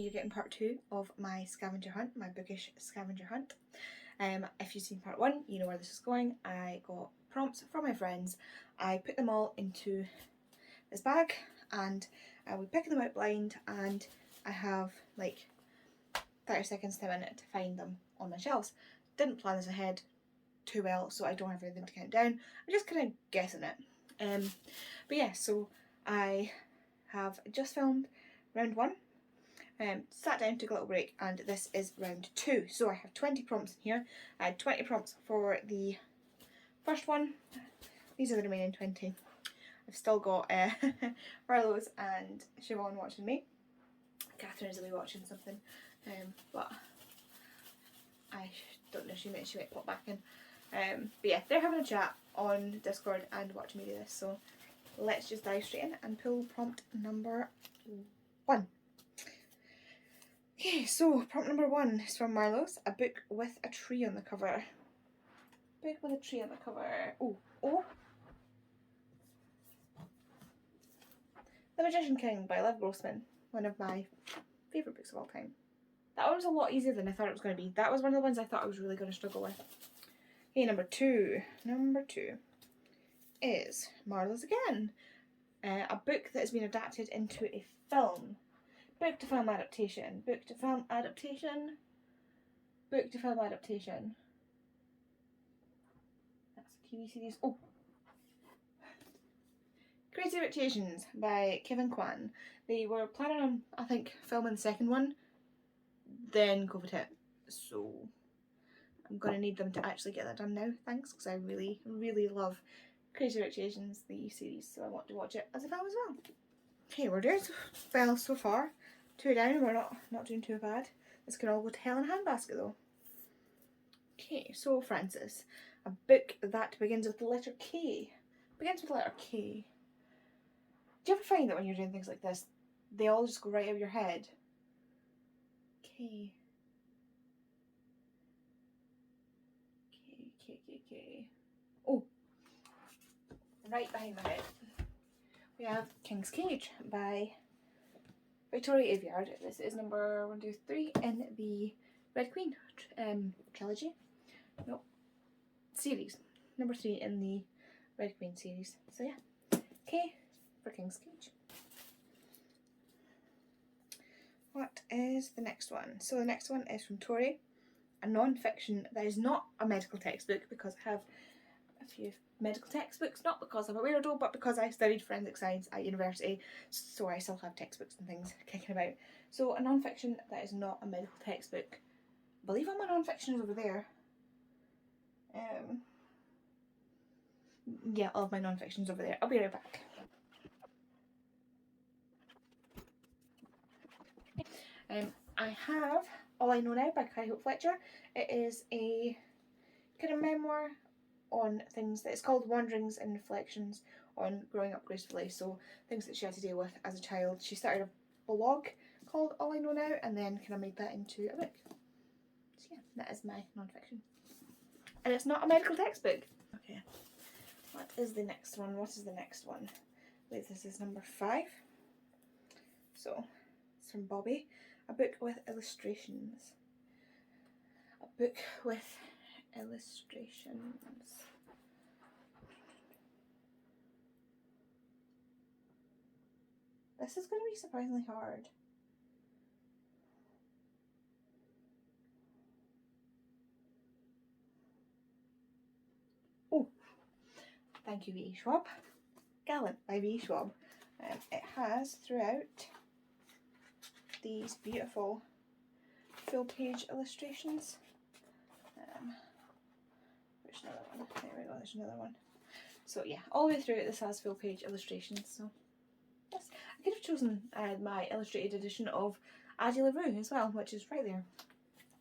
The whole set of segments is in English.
you're getting part 2 of my scavenger hunt, my bookish scavenger hunt. If you've seen part 1, you know where this is going. I got prompts from my friends. I put them all into this bag and I would pick them out blind, and I have like 30 seconds to a minute to find them on my shelves. Didn't plan this ahead too well, so I don't have anything to count down. I'm just kind of guessing it. But yeah, so I have just filmed round 1. Sat down, took a little break, and this is round 2. So I have 20 prompts in here. I had 20 prompts for the first one. These are the remaining 20. I've still got Marloes and Siobhan watching me. Katherine is away watching something, but I don't know, she might pop back in. But yeah, they're having a chat on Discord and watching me do this, so let's just dive straight in and pull prompt number 1. Okay, so prompt number 1 is from Marloes, a book with a tree on the cover. Book with a tree on the cover. Oh. The Magician King by Liv Grossman, one of my favourite books of all time. That one was a lot easier than I thought it was going to be. That was one of the ones I thought I was really going to struggle with. Okay, number 2. Number 2 is Marloes again. A book that has been adapted into a film. Book to film adaptation. Book to film adaptation. Book to film adaptation. That's a TV series. Oh! Crazy Rich Asians by Kevin Kwan. They were planning on, I think, filming the second one. Then COVID hit. So I'm going to need them to actually get that done now, thanks, because I really, really love Crazy Rich Asians, the series, so I want to watch it as a film as well. Okay, we're doing well so far. 2 down, we're not doing too bad. This can all go to hell in a handbasket though. Okay, so Francis, a book that begins with the letter K. Begins with the letter K. Do you ever find that when you're doing things like this, they all just go right out of your head? K. K. Oh, right behind my head we have King's Cage by Tori Aveyard. This is number 1, 2, 3 in the Red Queen trilogy. No, series. Number 3 in the Red Queen series. So yeah, K for King's Cage. What is the next one? So the next one is from Tori, a non-fiction that is not a medical textbook, because I have a few medical textbooks, not because I'm a weirdo, but because I studied forensic science at university, so I still have textbooks and things kicking about. So a non-fiction that is not a medical textbook. I believe all my non-fiction is over there. Yeah, all of my non-fiction's over there. I'll be right back. I have All I Know Now by Kai Hope Fletcher. It is a kind of memoir on things that it's called Wanderings and Reflections on Growing Up Gracefully, so things that she had to deal with as a child. She started a blog called All I Know Now and then kind of made that into a book. So yeah, that is my non-fiction. And it's not a medical textbook. Okay, what is the next one? What is the next one? I believe this is number 5. So, it's from Bobby. A book with illustrations. A book with illustrations. This is going to be surprisingly hard. Oh, thank you V. Schwab. Gallant by V. Schwab. It has throughout these beautiful full page illustrations. There's another one. There we go, there's another one. So yeah, all the way through it this has full page illustrations. So yes, I could have chosen my illustrated edition of AZebraReads as well, which is right there.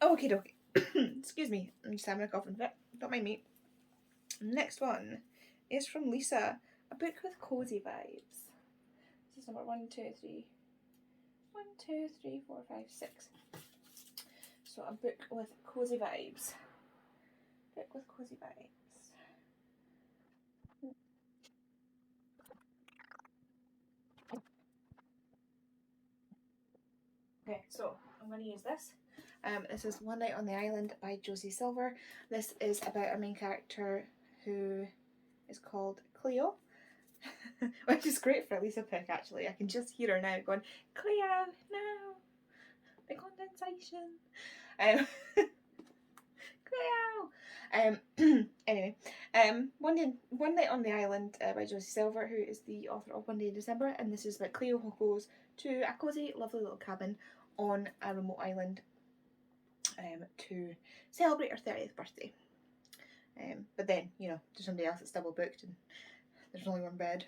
Okie dokie. Excuse me, I'm just having a coughing fit. Don't mind me. Next one is from Lisa, a book with cozy vibes. This is number 1, 2, 3. 1, 2, 3, 4, 5, 6. So a book with cozy vibes. Book with cozy vibes. Okay, So I'm going to use this. This is One Night on the Island by Josie Silver. This is about a main character who is called Cleo, which is great for Lisa Pick actually. I can just hear her now going, Cleo, no, the condensation. Cleo! Anyway, One Night on the Island by Josie Silver, who is the author of One Day in December, and this is about Cleo who goes to a cosy, lovely little cabin on a remote island to celebrate her 30th birthday. But then, you know, there's somebody else that's double booked and there's only one bed.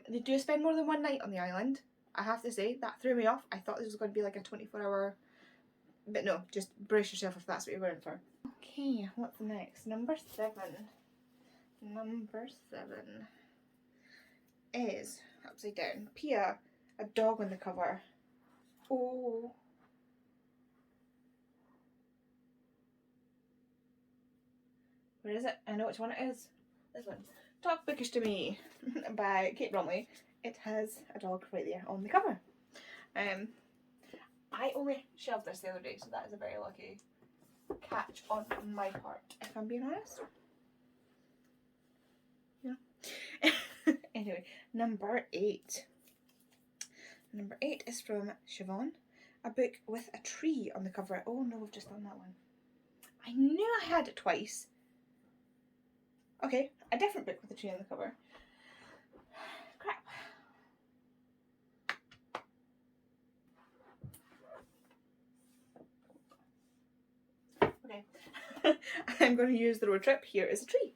They do spend more than one night on the island. I have to say, that threw me off. I thought this was going to be like a 24-hour, but no, just brace yourself if that's what you're going for. Okay, what's next? Number 7. Number 7 is upside down. Pia, a dog on the cover. Oh. Where is it? I know which one it is. This one. Talk Bookish to Me by Kate Bromley. It has a dog right there on the cover. I only shelved this the other day, so that is a very lucky catch on my part, if I'm being honest. Yeah. Anyway, number 8. Number 8 is from Siobhan. A book with a tree on the cover. Oh no, we've just done that one. I knew I had it twice. Okay, a different book with a tree on the cover. Crap. Okay. I'm going to use The Road Trip. Here is a tree.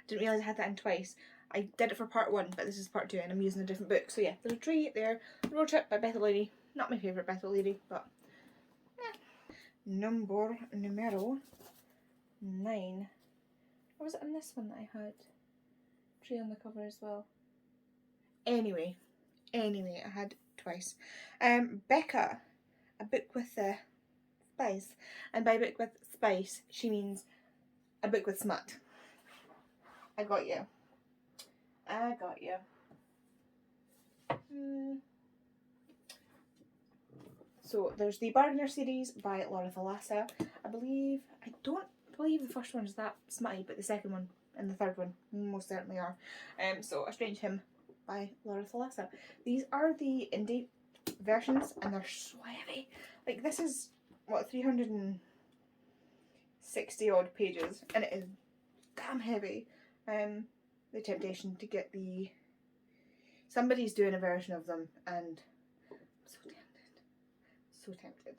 Didn't realise I had that in twice. I did it for part 1, but this is part 2 and I'm using a different book. So yeah, there's a tree there. The Road Trip by Bethel Lady. Not my favourite Bethel Lady, but numero 9. Or was it in this one that I had tree on the cover as well? Anyway, I had twice. Becca, a book with spice. And by book with spice, she means a book with smut. I got you. So there's the Bargainer series by Laura Thalassa. I don't believe the first one is that smutty, but the second one and the third one most certainly are. So A Strange Hymn by Laura Thalassa. These are the indie versions and they're so heavy. Like this is, what, 360 odd pages and it is damn heavy. The temptation to get the... Somebody's doing a version of them and I'm so tempted. So tempted.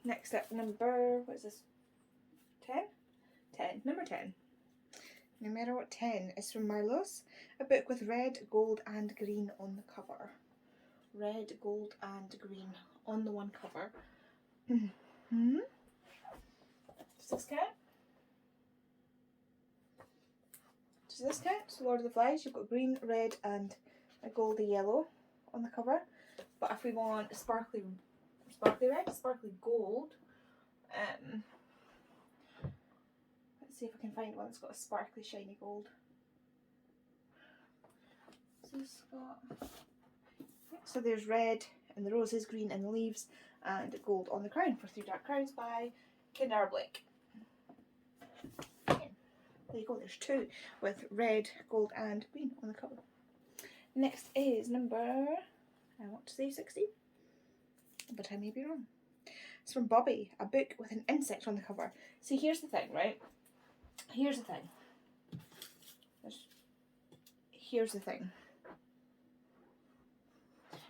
Next up, number... what is this? 10? 10. Number 10. Numero 10 is from Marloes. A book with red, gold and green on the cover. Red, gold and green on the one cover. Does this count? Does this count? So Lord of the Flies, you've got green, red and a goldy yellow on the cover. But if we want sparkly red, sparkly gold, let's see if I can find one that's got a sparkly shiny gold. So there's red and the roses, green and the leaves, and gold on the crown for 3 Dark Crowns by Kinder Blake. There you go, there's 2 with red, gold and green on the cover. Next is number, I want to say 16, but I may be wrong. It's from Bobby, a book with an insect on the cover. See, here's the thing, right? Here's the thing. Here's the thing.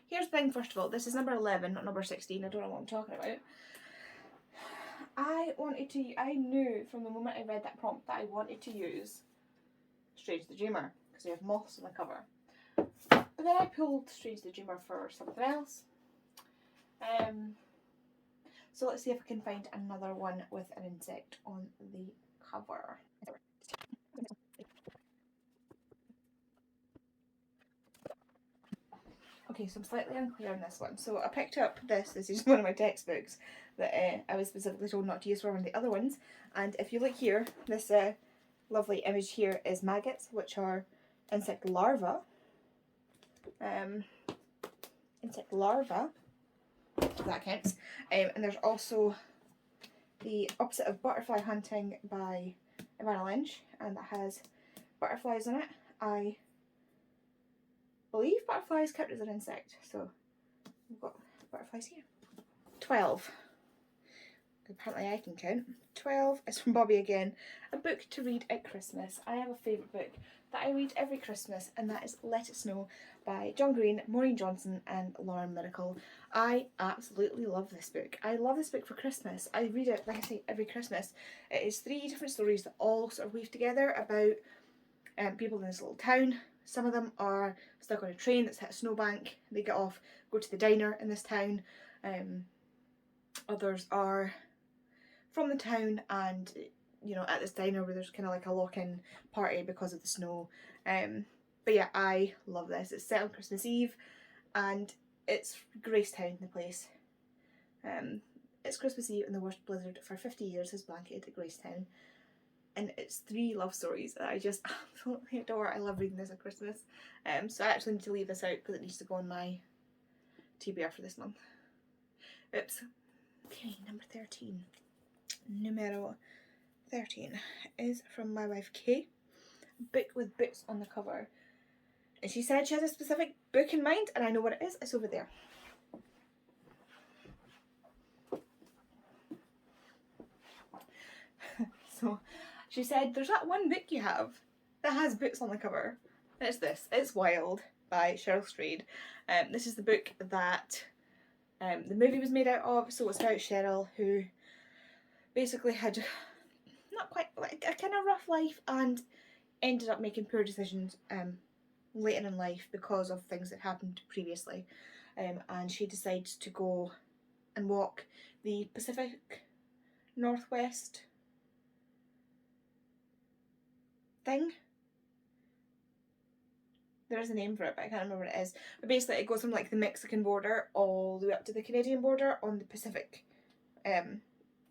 Here's the thing, first of all, this is number 11, not number 16, I don't know what I'm talking about. I knew from the moment I read that prompt that I wanted to use Strange the Dreamer, because we have moths on the cover. But then I pulled Strange the Dreamer for something else. So let's see if I can find another one with an insect on the cover. Okay, so I'm slightly unclear on this one. So I picked up this is one of my textbooks that I was specifically told not to use for one of the other ones. And if you look here, this lovely image here is maggots, which are insect larvae. insect larva, if that counts. And there's also the Opposite of Butterfly Hunting by Ivana Lynch, and that has butterflies in it. I believe butterflies count as an insect, so we've got butterflies here. 12. Apparently I can count. 12 is from Bobby again. A book to read at Christmas. I have a favourite book that I read every Christmas, and that is Let It Snow by John Green, Maureen Johnson and Lauren Miracle. I absolutely love this book. I love this book for Christmas. I read it, like I say, every Christmas. It is 3 different stories that all sort of weave together about people in this little town. Some of them are stuck on a train that's hit a snowbank. They get off, go to the diner in this town. Others are from the town and, you know, at this diner where there's kind of like a lock-in party because of the snow. But yeah, I love this. It's set on Christmas Eve and it's Gracetown, the place. It's Christmas Eve and the worst blizzard for 50 years has blanketed Gracetown. And it's 3 love stories that I just absolutely adore. I love reading this at Christmas. So I actually need to leave this out because it needs to go on my TBR for this month. Oops. Okay, number 13. Numero 13 is from my wife Kay. A book with books on the cover. And she said she has a specific book in mind, and I know what it is. It's over there. So she said, there's that one book you have that has books on the cover. And it's this. It's Wild by Cheryl Strayed. This is the book that the movie was made out of. So it's about Cheryl, who basically had not quite like a kind of rough life and ended up making poor decisions later in life because of things that happened previously. And she decides to go and walk the Pacific Northwest thing. There is a name for it, but I can't remember what it is. But basically it goes from like the Mexican border all the way up to the Canadian border on the Pacific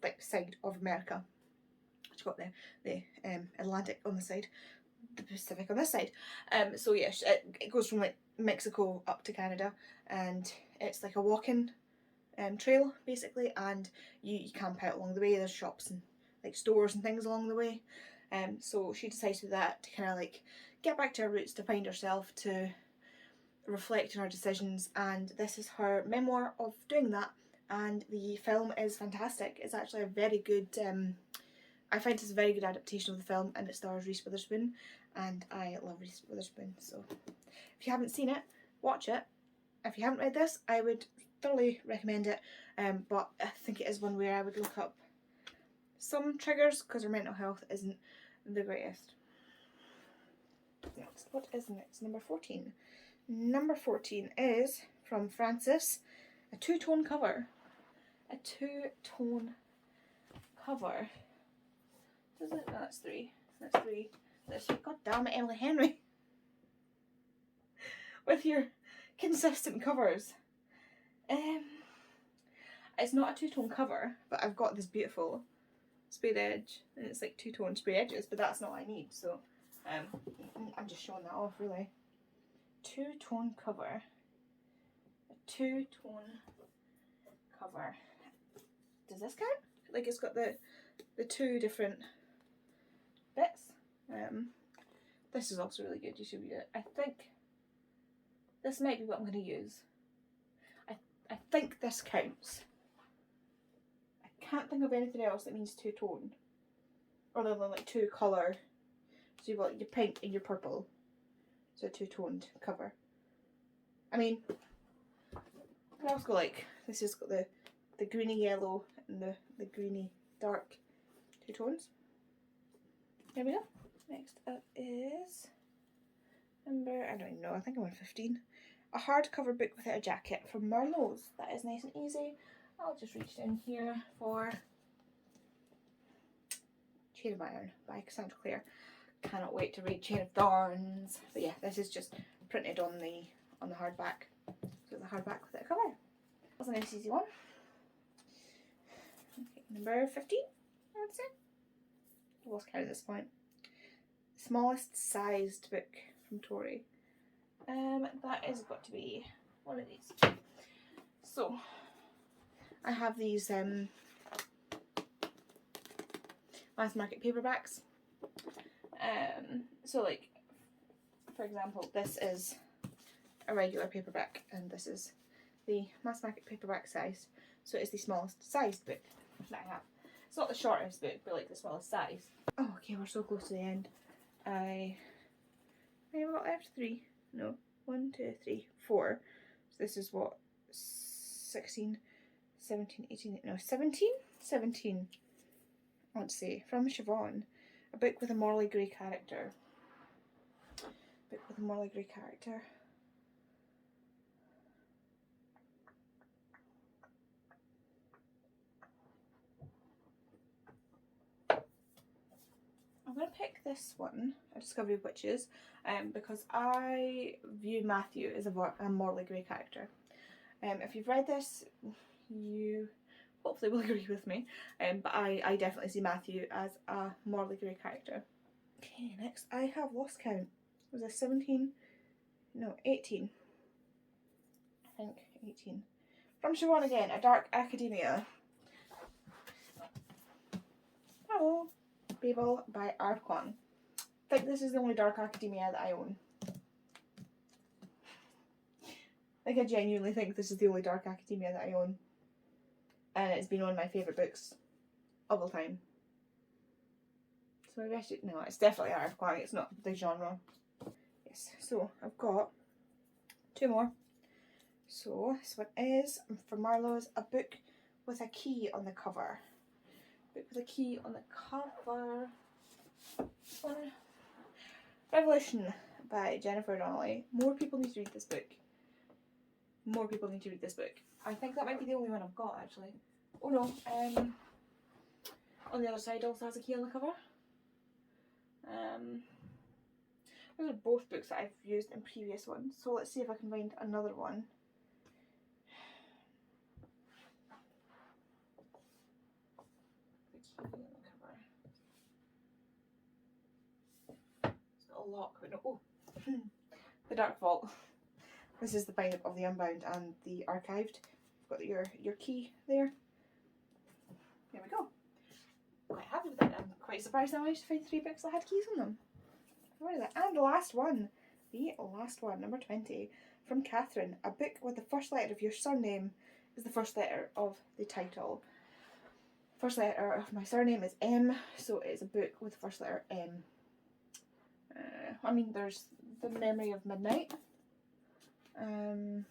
like side of America. It's got the Atlantic on the side, the Pacific on this side. So yeah, it goes from like Mexico up to Canada, and it's like a walking trail basically, and you camp out along the way. There's shops and like stores and things along the way. So she decided that to kind of like get back to her roots, to find herself, to reflect on her decisions, and this is her memoir of doing that. And the film is fantastic. It's actually a very good, I find it's a very good adaptation of the film, and it stars Reese Witherspoon, and I love Reese Witherspoon, so if you haven't seen it, watch it. If you haven't read this, I would thoroughly recommend it, but I think it is one where I would look up some triggers because her mental health isn't the greatest. Next, what is next? Number 14. Number 14 is from Frances, a 2-tone cover. A 2-tone cover. Is it? No, that's 3. That's 3. That's 3. God damn it, Emily Henry. With your consistent covers. It's not a 2-tone cover, but I've got this beautiful sprayed edge, and it's like 2-tone spray edges, but that's not what I need, so I'm just showing that off really. 2-tone cover. A 2-tone cover. Does this count? Like it's got the 2 different bits. This is also really good, you should read it. I think this might be what I'm going to use. I think this counts. I can't think of anything else that means 2-tone. Other than like 2 colour. So you've got your pink and your purple. So a 2-toned cover. I mean, what else go like? This has got the greeny yellow and the greeny dark 2 tones. There we go. Next up is number, I don't even know, I think I'm on 15. A hardcover book without a jacket from Marloes. That is nice and easy. I'll just reach in here for Chain of Iron by Cassandra Clare. Cannot wait to read Chain of Thorns. But yeah, this is just printed on the hardback. So the hardback without a cover. That was a nice easy one. Okay, number 15, I would say. I lost count at this point. Smallest sized book from Tori. That is got to be one of these. So I have these mass market paperbacks. So like, for example, this is a regular paperback and this is the mass market paperback size. So it's the smallest sized book that I have. It's not the shortest book, but like the smallest size. Oh, okay, we're so close to the end. I have got left 3. No, 1, 2, 3, 4. So this is what, 16, 17, 18, no, 17? 17. I want to say, from Siobhan. A book with a morally grey character. Book with a morally grey character. I'm going to pick this one, A Discovery of Witches, because I view Matthew as a morally grey character. If you've read this, you hopefully will agree with me, but I definitely see Matthew as a morally grey character. Okay, next I have lost count. Was this 17? No, 18. I think 18. From Siobhan again, A Dark Academia. Hello. Babel by R. Kwang. I think this is the only Dark Academia that I own. Like, I genuinely think this is the only Dark Academia that I own. And it's been one of my favourite books of all time. So maybe I should... No, it's definitely R. Kwang, it's not the genre. Yes, so I've got 2 more. So this one is from Marloes, A Book with a Key on the Cover. Book with a key on the cover. This one. Revolution by Jennifer Donnelly. More people need to read this book. More people need to read this book. I think that might be the only one I've got actually. Oh no, on the other side also has a key on the cover. Those are both books that I've used in previous ones, so let's see if I can find another one. The key on the cover. It's got a lock, but no. Oh, The Dark Vault. This is the bind of the Unbound and the Archived. You've got your key there. There we go. Quite happy with that. I'm quite surprised I managed to find 3 books that had keys on them. Where is it? And the last one. The last one, number 20. From Katherine. A book with the first letter of your surname is the first letter of the title. First letter of my surname is M, so it's a book with the first letter M. I mean, there's The Memory of Midnight. Can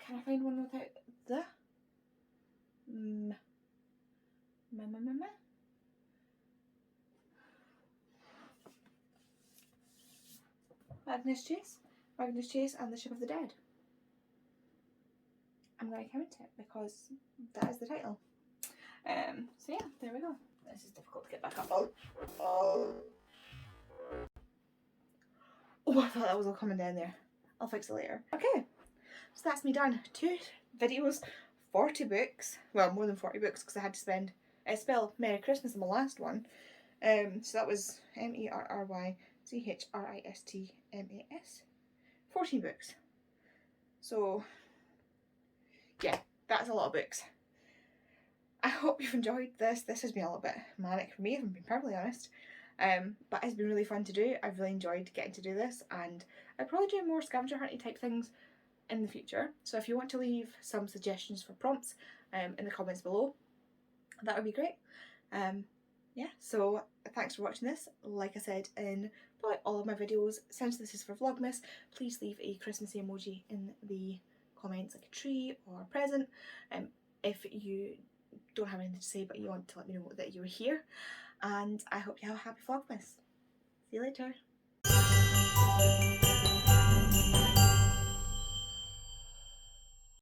I find one without the? Magnus Chase and the Ship of the Dead. I'm going to count it because that is the title. So yeah, there we go. This is difficult to get back up. Oh, I thought that was all coming down there. I'll fix it later. Okay, so that's me done. 2 videos, 40 books. Well, more than 40 books because I had to spell Merry Christmas in the last one. So that was MERRYCHRISTMAS. 14 books. So yeah, that's a lot of books. I hope you've enjoyed this. This has been a little bit manic for me, if I'm being perfectly honest. But it's been really fun to do. I've really enjoyed getting to do this, and I'll probably do more scavenger hunty type things in the future. So if you want to leave some suggestions for prompts in the comments below, that would be great. Yeah, so thanks for watching this. Like I said in probably all of my videos, since this is for Vlogmas, please leave a Christmassy emoji in the comments, like a tree or a present. If you don't have anything to say but you want to let me know that you were here, and I hope you have a happy Vlogmas. See you later.